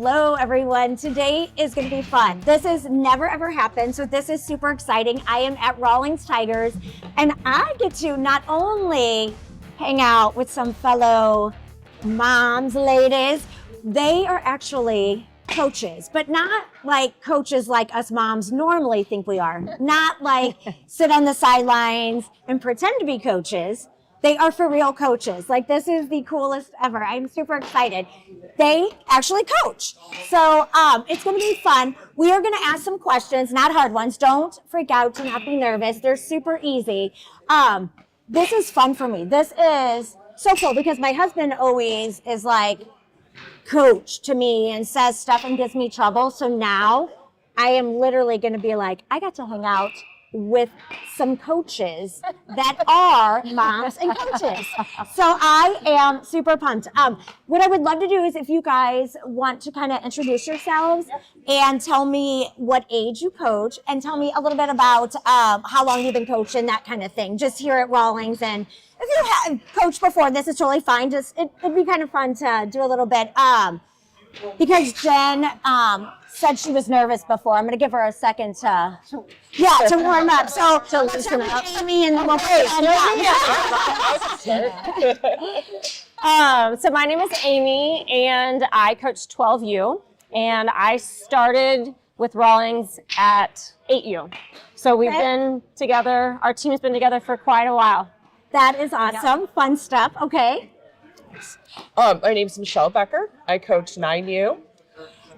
Hello, everyone. Today is going to be fun. This has never ever happened, so this is super exciting. I am at Rawlings Tigers, and I get to not only hang out with some fellow moms, ladies, they are actually coaches, but not like coaches like us moms normally think we are. Not like sit on the sidelines and pretend to be coaches. They are for real coaches. Like, this is the coolest ever. I'm super excited. They actually coach. So it's going to be fun. We are going to ask some questions, not hard ones. Don't freak out. Do not be nervous. They're super easy. This is fun for me. This is so cool because my husband always is like coach to me and says stuff and gives me trouble. So now I am literally going to be like, I got to hang out with some coaches that are moms and coaches. So I am super pumped. What I would love to do is if you guys want to kind of introduce yourselves and tell me what age you coach and tell me a little bit about how long you've been coaching, that kind of thing, just here at Rawlings. And if you have coached before, this is totally fine. Just it'd be kind of fun to do a little bit. Because Jen said she was nervous before. I'm going to give her a second to warm up. So to listen up. Amy and then we'll So my name is Amy, and I coach 12U, and I started with Rawlings at 8U. So we've been together, our team's been together for quite a while. That is awesome. Fun stuff. Okay. My name's Michelle Becker. I coach 9U.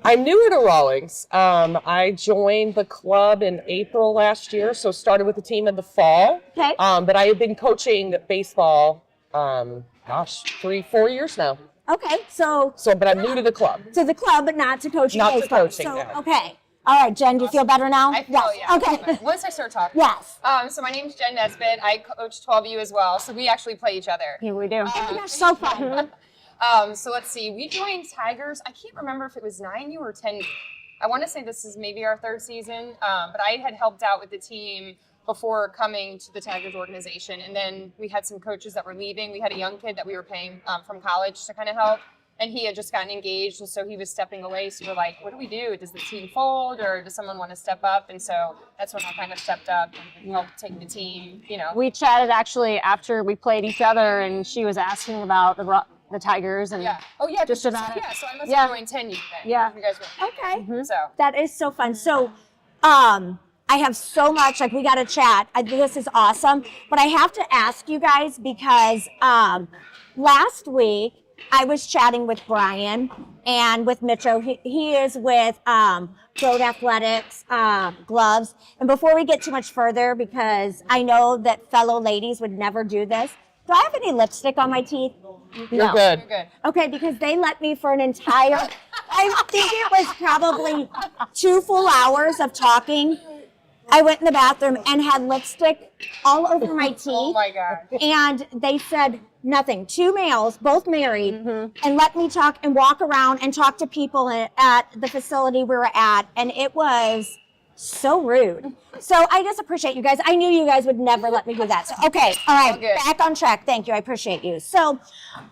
I'm newer to Rawlings. I joined the club in April last year, so started with the team in the fall. Okay. But I have been coaching baseball, 3-4 years now. Okay. So But I'm new to the club. to the club, but not to coaching. Not to baseball. coaching, So, no. okay. All right, Jen, do you feel better now? I feel, yeah. Okay. Once I start talking. Yes. So my name's Jen Nesbitt. I coach 12U as well, so we actually play each other. Yeah, we do. Oh my gosh, so fun. So let's see. We joined Tigers. I can't remember if it was 9U or 10U. I want to say this is maybe our third season, but I had helped out with the team before coming to the Tigers organization. And then we had some coaches that were leaving. We had a young kid that we were paying from college to kind of help. And he had just gotten engaged, and so he was stepping away. So we're like, what do we do? Does the team fold, or does someone want to step up? And so that's when I kind of stepped up and helped take the team, We chatted actually after we played each other, and she was asking about the Tigers. And Yeah. Oh, yeah. Just about it. Yeah, so I must Yeah. have joined 10U then. Yeah. You guys were. Okay. So. That is so fun. So, I have so much, like, we got to chat. This is awesome. But I have to ask you guys because last week I was chatting with Brian and with Mitcho. He is with Road Athletics Gloves. And before we get too much further, because I know that fellow ladies would never do this, do I have any lipstick on my teeth? You're good. You're good. Okay, because they let me for an entire, I think it was probably 2 full hours of talking. I went in the bathroom and had lipstick all over my teeth. Oh my God. And they said nothing. 2 males, both married, and let me talk and walk around and talk to people at the facility we were at. And it was so rude. So I just appreciate you guys. I knew you guys would never let me do that. So, okay, all right, good. back on track. Thank you. I appreciate you. So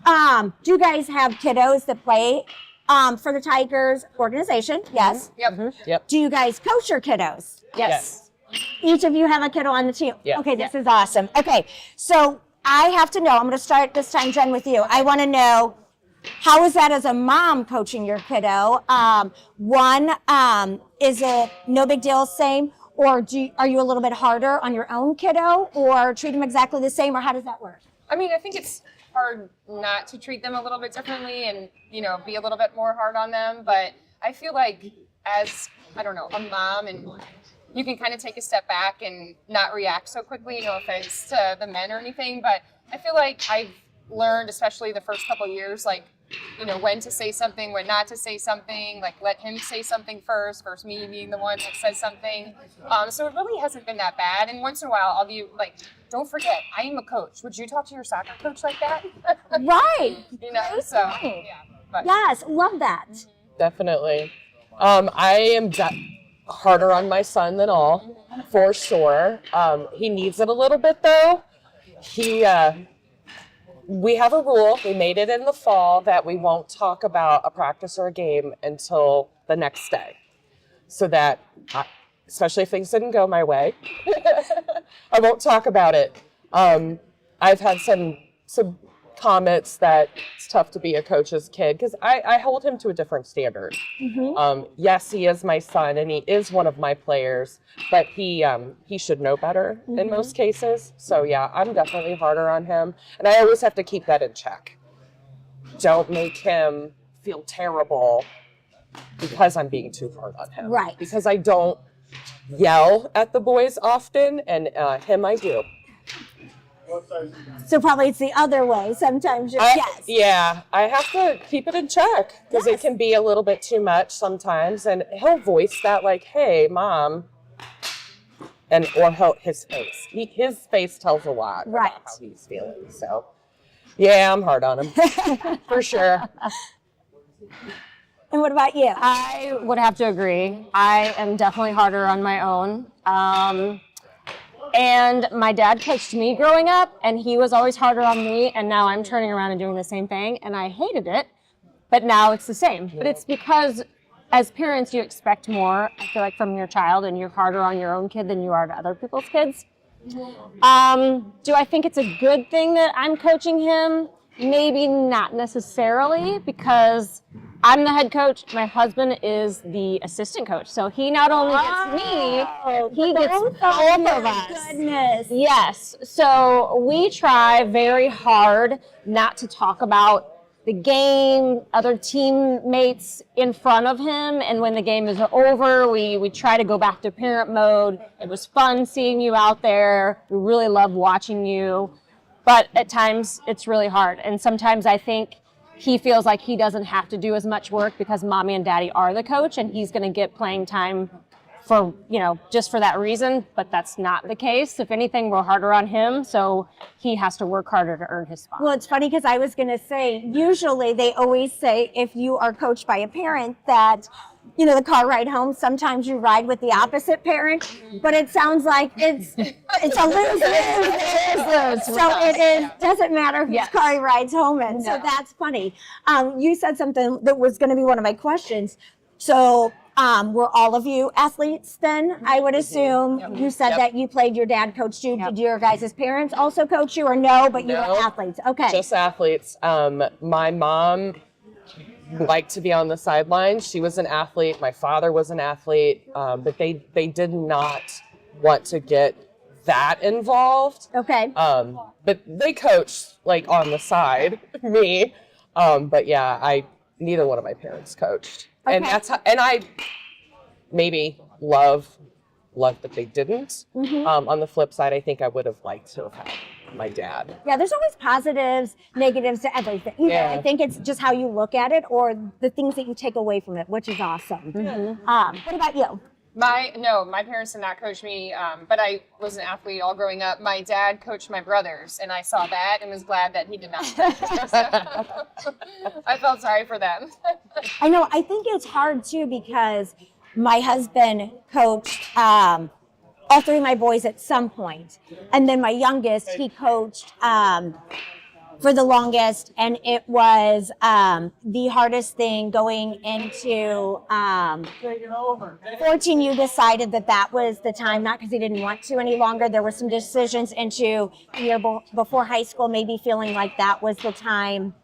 do you guys have kiddos that play for the Tigers organization? Yes. Yep. Yep. Do you guys coach your kiddos? yes. Each of you have a kiddo on the team? Yeah. Okay, this is awesome. Okay, so I have to know, I'm going to start this time, Jen, with you. I want to know, how is that as a mom coaching your kiddo? Is it no big deal, same? Or are you a little bit harder on your own kiddo or treat them exactly the same, or how does that work? I mean, I think it's hard not to treat them a little bit differently and, be a little bit more hard on them. But I feel like as, a mom, and you can kind of take a step back and not react so quickly, no offense to the men or anything. But I feel like I've learned, especially the first couple of years, like, when to say something, when not to say something, like let him say something first versus me being the one that says something. So it really hasn't been that bad. And once in a while, I'll be like, don't forget, I am a coach. Would you talk to your soccer coach like that? Right. So, yeah. But, Yes, love that. Definitely. I am harder on my son than all, for sure. He needs it a little bit, though. He we have a rule. We made it in the fall that we won't talk about a practice or a game until the next day, so that, especially if things didn't go my way, I won't talk about it. I've had some comments that it's tough to be a coach's kid because I hold him to a different standard. Yes, he is my son and he is one of my players, but he should know better in most cases. So yeah, I'm definitely harder on him, and I always have to keep that in check. Don't make him feel terrible because I'm being too hard on him. Right. Because I don't yell at the boys often, and him I do. So probably it's the other way. Sometimes you're, yes. Yeah, I have to keep it in check because it can be a little bit too much sometimes, and he'll voice that like, "Hey, mom," or his face. His face tells a lot Right. about how he's feeling. So, yeah, I'm hard on him for sure. And what about you? I would have to agree. I am definitely harder on my own. And my dad coached me growing up, and he was always harder on me, and now I'm turning around and doing the same thing, and I hated it, but now it's the same. But it's because as parents, you expect more, I feel like, from your child, and you're harder on your own kid than you are to other people's kids. Do I think it's a good thing that I'm coaching him? Maybe not necessarily, because I'm the head coach. My husband is the assistant coach. So he not only gets me, he gets both of us. Goodness. Yes. So we try very hard not to talk about the game, other teammates in front of him. And when the game is over, we try to go back to parent mode. It was fun seeing you out there. We really love watching you. But at times it's really hard. And sometimes I think he feels like he doesn't have to do as much work because mommy and daddy are the coach, and he's going to get playing time for, just for that reason. But that's not the case. If anything, we're harder on him. So he has to work harder to earn his spot. Well, it's funny because I was going to say, usually they always say if you are coached by a parent that, the car ride home, sometimes you ride with the opposite parent, but it sounds like it's a lose-lose. So it doesn't matter whose car he rides home in. No. So that's funny. You said something that was going to be one of my questions. So were all of you athletes then, I would assume? Yep. You said that you played, your dad coached you. Yep. Did your guys' parents also coach you, or no, but you were athletes? Okay. Just athletes. My mom liked to be on the sidelines. She was an athlete. My father was an athlete, but they did not want to get that involved. Okay. But they coached like on the side, me. But yeah, neither one of my parents coached. Okay. And that's and I maybe love that they didn't. Mm-hmm. On the flip side, I think I would have liked to have had my dad. Yeah, there's always positives, negatives to everything. I think it's just how you look at it or the things that you take away from it, which is awesome. Mm-hmm. What about you? My parents did not coach me, but I was an athlete all growing up. My dad coached my brothers, and I saw that and was glad that he did not. I felt sorry for them. I know. I think it's hard too because my husband coached all three of my boys at some point, and then my youngest, he coached for the longest, and it was the hardest thing going into 14U. Decided that was the time, not because he didn't want to any longer. There were some decisions into the year before high school, maybe feeling like that was the time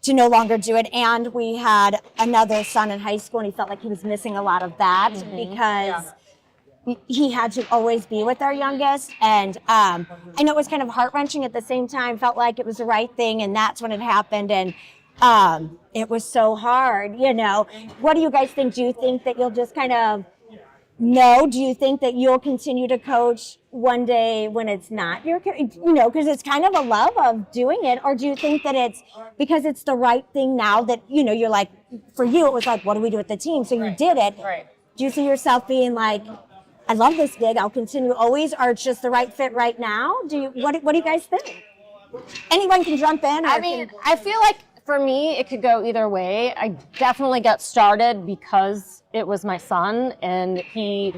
to no longer do it. And we had another son in high school, and he felt like he was missing a lot of that because he had to always be with our youngest. And I know it was kind of heart-wrenching at the same time, felt like it was the right thing, and that's when it happened. And it was so hard, What do you guys think? Do you think that you'll just kind of know? Do you think that you'll continue to coach one day when it's not your, because it's kind of a love of doing it? Or do you think that it's because it's the right thing now that, you're like, for you, it was like, what do we do with the team? So you did it. Right. Do you see yourself being like, I love this gig, I'll continue always, or it's just the right fit right now? What do you guys think? Anyone can jump in. I feel like for me, it could go either way. I definitely got started because it was my son, and we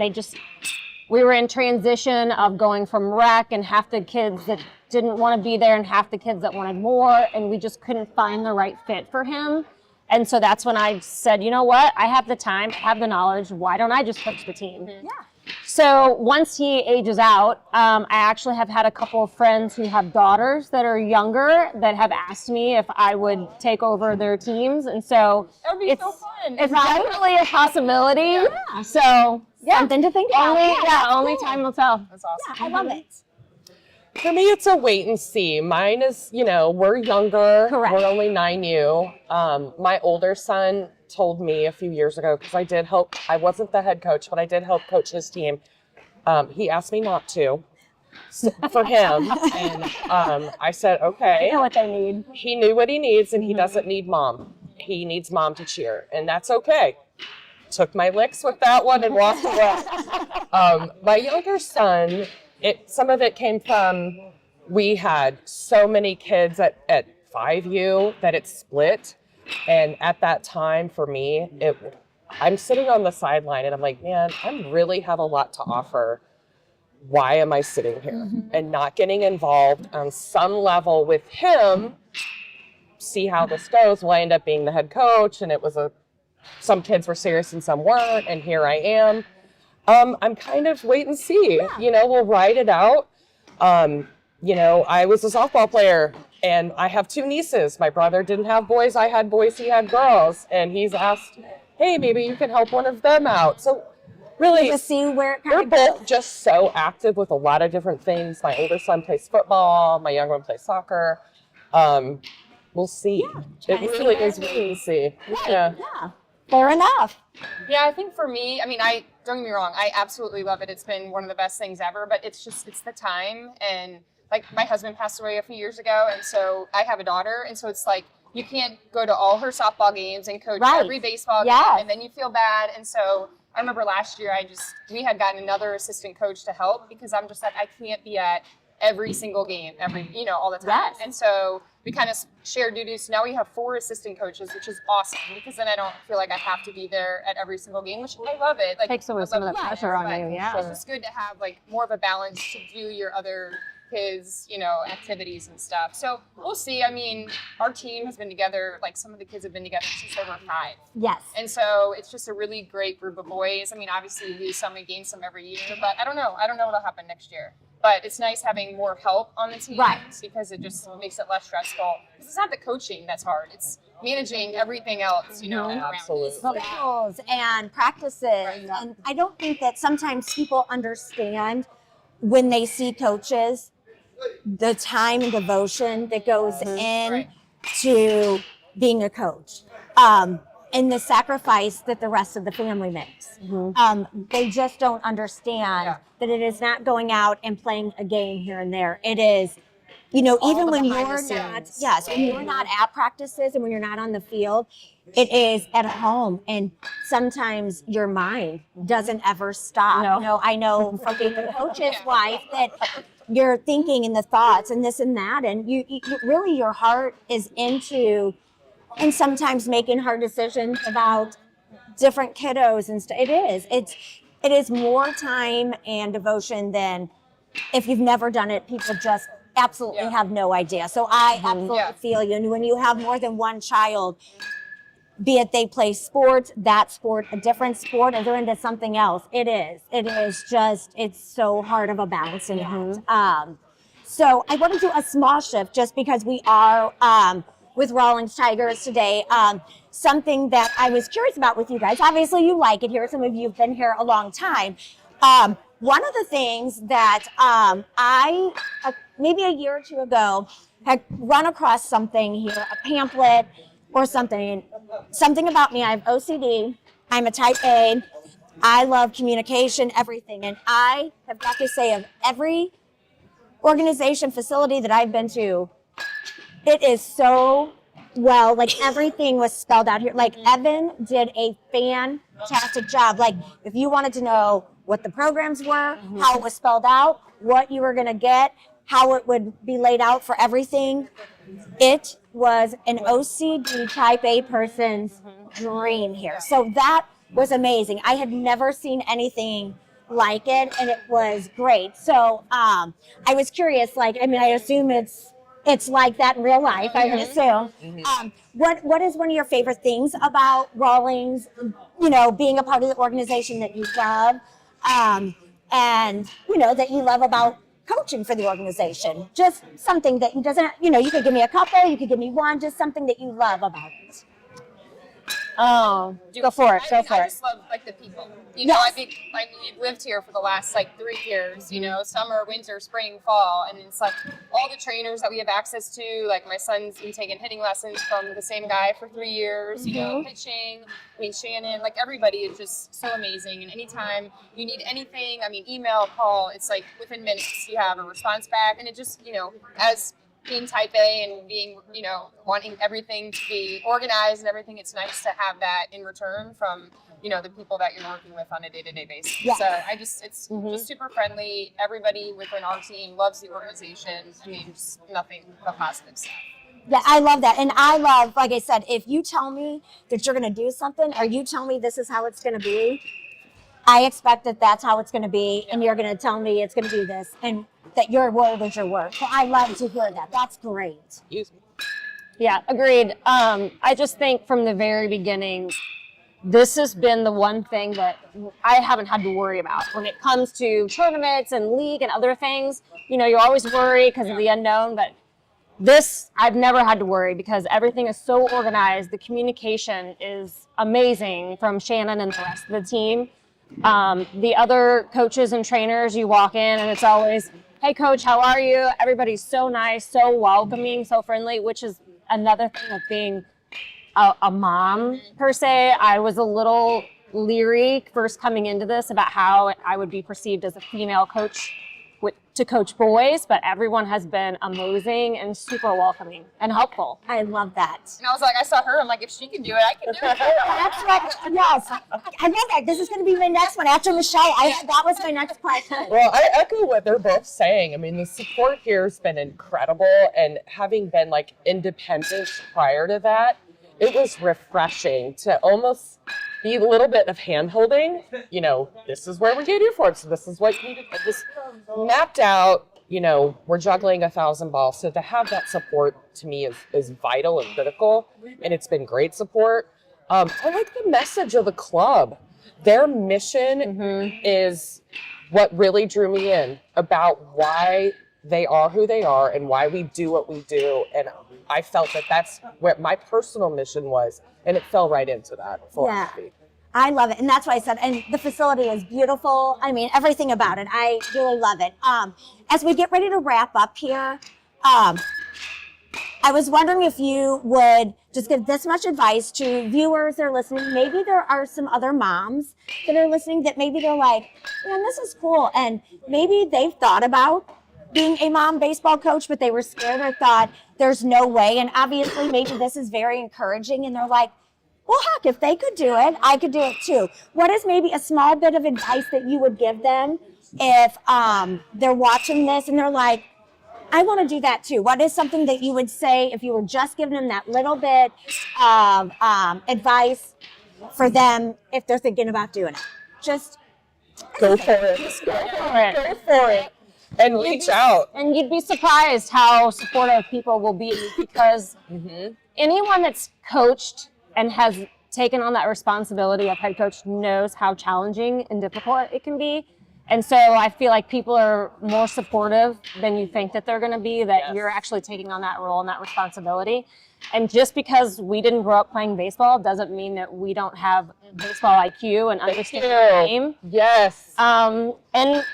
were in transition of going from rec, and half the kids that didn't want to be there and half the kids that wanted more, and we just couldn't find the right fit for him. And so that's when I said, you know what, I have the time, I have the knowledge, why don't I just coach the team? Yeah. So once he ages out, I actually have had a couple of friends who have daughters that are younger that have asked me if I would take over their teams. And so That would be so fun. it's definitely a possibility. Yeah. So yeah, Something to think about. only time will tell. That's awesome. Yeah, I love it. For me, it's a wait and see. Mine is, we're younger. Correct. We're only 9U. My older son told me a few years ago, because I wasn't the head coach, but I did help coach his team. He asked me not to for him. And I said, okay. I know what they need. He knew what he needs, and he doesn't need mom. He needs mom to cheer, and that's okay. Took my licks with that one and walked away. My younger son, some of it came from, we had so many kids at 5U that it split. And at that time for me, I'm sitting on the sideline and I'm like, man, I really have a lot to offer. Why am I sitting here and not getting involved on some level with him? See how this goes. Well, I end up being the head coach, and some kids were serious and some weren't, and here I am. I'm kind of wait and see. We'll ride it out. I was a softball player, and I have 2 nieces. My brother didn't have boys. I had boys. He had girls. And he's asked, hey, maybe you can help one of them out. So really, To see where it we're kind of goes. both just so active with a lot of different things. My older son plays football. My younger one plays soccer. We'll see. It really is wait and see. Yeah. Yeah. Fair enough. Yeah, I think for me, don't get me wrong, I absolutely love it. It's been one of the best things ever, but it's the time. And like, my husband passed away a few years ago, and so I have a daughter, and so it's like, you can't go to all her softball games and coach Right. every baseball Yes. game, and then you feel bad. And so I remember last year, we had gotten another assistant coach to help, because I'm just like, I can't be at every single game, all the time. Yes. And so we kind of share duties. So now we have 4 assistant coaches, which is awesome, because then I don't feel like I have to be there at every single game, which I love it. Like, Takes away I some love of the it, pressure on but you, yeah. It's just good to have like more of a balance to do your other kids, activities and stuff. So we'll see. Our team has been together, like some of the kids have been together since they were 5. Yes. And so it's just a really great group of boys. Obviously we lose some and gain some every year, but I don't know what'll happen next year. But it's nice having more help on the team, Right. because it just makes it less stressful. It's not the coaching that's hard. It's managing everything else, around Absolutely. it. Rules and practices. And I don't think that sometimes people understand when they see coaches the time and devotion that goes in Right. to being a coach. And the sacrifice that the rest of the family makes. They just don't understand that it is not going out and playing a game here and there. It is, even the when behind you're the not, scenes. yes, when you're not at practices and when you're not on the field, it is at home. And sometimes your mind doesn't ever stop. No. I know from being a coach's wife that you're thinking and the thoughts and this and that. And you really, your heart is into, and sometimes making hard decisions about different kiddos and stuff. It is more time and devotion than if you've never done it. People just absolutely Yeah. have no idea. So I absolutely Yeah. feel you. And when you have more than one child, be it they play sports, that sport, a different sport, or they're into something else, it is just, it's so hard of a balancing act. So I want to do a small shift just because we are with Rawlings Tigers today. Something that I was curious about with you guys. Obviously, you like it here. Some of you have been here a long time. One of the things that I, maybe a year or two ago, had run across something here, a pamphlet or something about me. I have OCD. I'm a type A. I love communication, everything. And I have got to say, of every organization, facility that I've been to, it is so well, like everything was spelled out here. Like Evan did a fantastic job. Like if you wanted to know what the programs were, how it was spelled out, what you were going to get, how it would be laid out for everything, it was an OCD type A person's dream here. So that was amazing. I had never seen anything like it, and it was great. So I was curious, like, I mean, I assume it's like that in real life, I would assume. What is one of your favorite things about Rawlings, you know, being a part of the organization that you love, and, you know, that you love about coaching for the organization? Just something that you doesn't, you know, you could give me a couple, you could give me one, just something that you love about it. Oh, go for it. Go for I it. just love like the people. You know, Yes. I think like you've lived here for the last like 3 years. You know, summer, winter, spring, fall, and it's like all the trainers that we have access to. Like my son's been taking hitting lessons from the same guy for 3 years. You know, pitching. I mean, Shannon. Like everybody is just so amazing. And anytime you need anything, I mean, email, call. It's like within minutes you have a response back, and it just, you know, as being type A and being, you know, wanting everything to be organized and everything, it's nice to have that in return from, you know, the people that you're working with on a day-to-day basis. Yes. So it's just super friendly. Everybody within our team loves the organization. I mean, just nothing but positive stuff. Yeah, I love that. And I love, like I said, if you tell me that you're going to do something, or you tell me this is how it's going to be, I expect that that's how it's going to be, and you're going to tell me it's going to do this, and that your word is your word. So I love to hear that. That's great. Use me. Yeah, agreed. I just think from the very beginning, this has been the one thing that I haven't had to worry about when it comes to tournaments and league and other things. You know, you always worry because of the unknown, but this, I've never had to worry because everything is so organized. The communication is amazing from Shannon and the rest of the team. The other coaches and trainers, you walk in and it's always, hey coach, how are you? Everybody's so nice, so welcoming, so friendly, which is another thing of being a mom per se. I was a little leery first coming into this about how I would be perceived as a female coach to coach boys, but everyone has been amazing and super welcoming and helpful. I love that. And I was like, I saw her. I'm like, if she can do it, I can do it. That's right. Yes. I love that. This is going to be my next one. After Michelle, that was my next question. Well, I echo what they're both saying. I mean, the support here has been incredible, and having been like independent prior to that, it was refreshing to almost be a little bit of hand-holding. You know, this is where we're going to do for it, so this is what you need to do. This mapped out, you know, we're juggling 1,000 balls. So to have that support to me is vital and critical, and it's been great support. I like the message of the club. Their mission is what really drew me in about why they are who they are and why we do what we do. And I felt that that's what my personal mission was, and it fell right into that philosophy. I love it. And that's why I said, and the facility is beautiful. I mean, everything about it. I really love it. As we get ready to wrap up here, I was wondering if you would just give this much advice to viewers that are listening. Maybe there are some other moms that are listening that maybe they're like, man, this is cool. And maybe they've thought about being a mom baseball coach, but they were scared or thought there's no way. And obviously maybe this is very encouraging, and they're like, well, heck, if they could do it, I could do it too. What is maybe a small bit of advice that you would give them if they're watching this and they're like, I want to do that too? What is something that you would say if you were just giving them that little bit of advice for them if they're thinking about doing it? Just Go for it. Go for it. And reach out. And you'd be surprised how supportive people will be, because anyone that's coached and has taken on that responsibility of head coach knows how challenging and difficult it can be. And so I feel like people are more supportive than you think that they're going to be, that you're actually taking on that role and that responsibility. And just because we didn't grow up playing baseball doesn't mean that we don't have baseball IQ and understand the game. Yes. And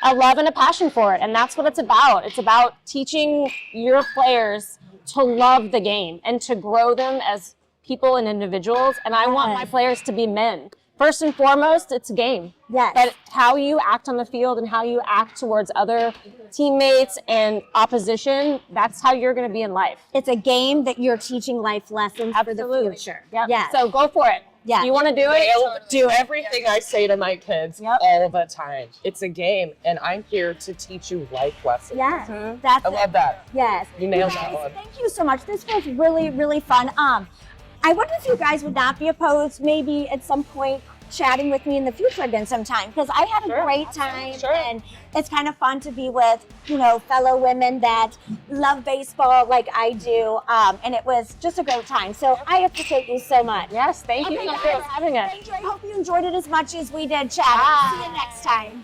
a love and a passion for it. And that's what it's about. It's about teaching your players to love the game and to grow them as people and individuals. And I want my players to be men. First and foremost, it's a game. Yes. But how you act on the field and how you act towards other teammates and opposition, that's how you're going to be in life. it's a game that you're teaching life lessons for the future. Yep. Yes. So go for it. Yeah. You want to do it? Do everything I say to my kids all the time. It's a game, and I'm here to teach you life lessons. Yes. That's I love that. Yes. You nailed guys, that one. Thank you so much. This was really, really fun. I wonder if you guys would not be opposed maybe at some point chatting with me in the future again sometime, because I had a Sure. great time. Sure. And it's kind of fun to be with, you know, fellow women that love baseball like I do. And it was just a great time. So I appreciate you so much. Yes, thank you Okay, for guys. having us. Thank you. I hope you enjoyed it as much as we did chatting. See you next time.